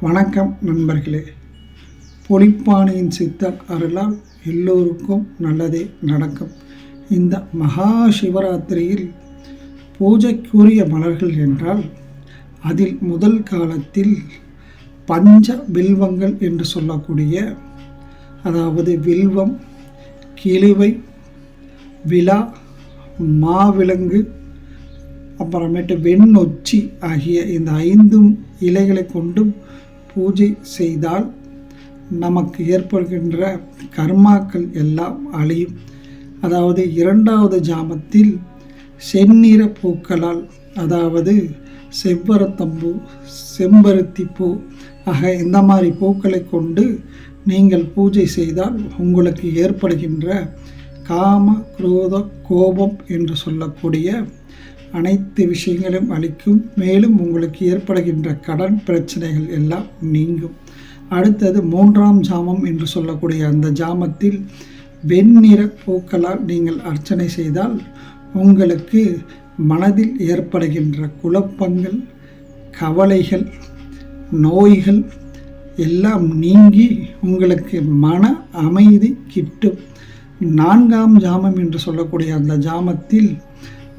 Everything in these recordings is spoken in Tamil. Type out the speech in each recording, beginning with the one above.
வணக்கம் நண்பர்களே. பொலிப்பாணியின் சித்தர் அருளால் எல்லோருக்கும் நல்லதே நடக்கும். இந்த மகா சிவராத்திரியில் பூஜைக்குரிய மலர்கள் என்றால் அதில் முதல் காலத்தில் பஞ்ச வில்வங்கள் என்று சொல்லக்கூடிய, அதாவது வில்வம், கிளிவை, விலா, மாவிலங்கு, அப்புறமேட்டு வெண்ணொச்சி ஆகிய இந்த 5 இலைகளை கொண்டும் பூஜை செய்தால் நமக்கு ஏற்படுகின்ற கர்மாக்கள் எல்லாம் அழியும். அதாவது 2வது ஜாமத்தில் செந்நிற பூக்களால், அதாவது செவ்வரத்தம்பூ, செம்பருத்தி பூ ஆக இந்த மாதிரி பூக்களை கொண்டு நீங்கள் பூஜை செய்தால் உங்களுக்கு ஏற்படுகின்ற காம, குரோத, கோபம் என்று சொல்லக்கூடிய அனைத்து விஷயங்களும் அளிக்கும். மேலும் உங்களுக்கு ஏற்படுகின்ற கடன் பிரச்சனைகள் எல்லாம் நீங்கும். அடுத்தது 3ஆம் ஜாமம் என்று சொல்லக்கூடிய அந்த ஜாமத்தில் வெண்ணிற பூக்களால் நீங்கள் அர்ச்சனை செய்தால் உங்களுக்கு மனதில் ஏற்படுகின்ற குழப்பங்கள், கவலைகள், நோய்கள் எல்லாம் நீங்கி உங்களுக்கு மன அமைதி கிட்டும். 4ஆம் ஜாமம் என்று சொல்லக்கூடிய அந்த ஜாமத்தில்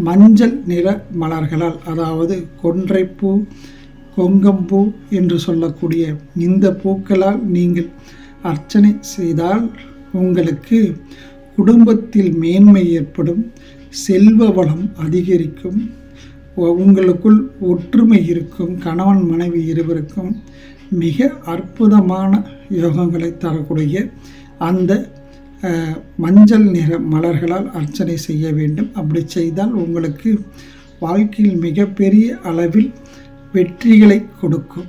மஞ்சள் நிற மலர்களால், அதாவது கொன்றைப்பூ, கொங்கம்பூ என்று சொல்லக்கூடிய இந்த பூக்களால் நீங்கள் அர்ச்சனை செய்தால் உங்களுக்கு குடும்பத்தில் மேன்மை ஏற்படும், செல்வ வளம் அதிகரிக்கும், உங்களுக்குள் ஒற்றுமை இருக்கும், கணவன் மனைவி இருவருக்கும் மிக அற்புதமான யோகங்களை தரக்கூடிய அந்த மஞ்சள் நிற மலர்களால் அர்ச்சனை செய்ய வேண்டும். அப்படி செய்தால் உங்களுக்கு வாழ்க்கையில் மிகப்பெரிய அளவில் வெற்றிகளை கொடுக்கும்.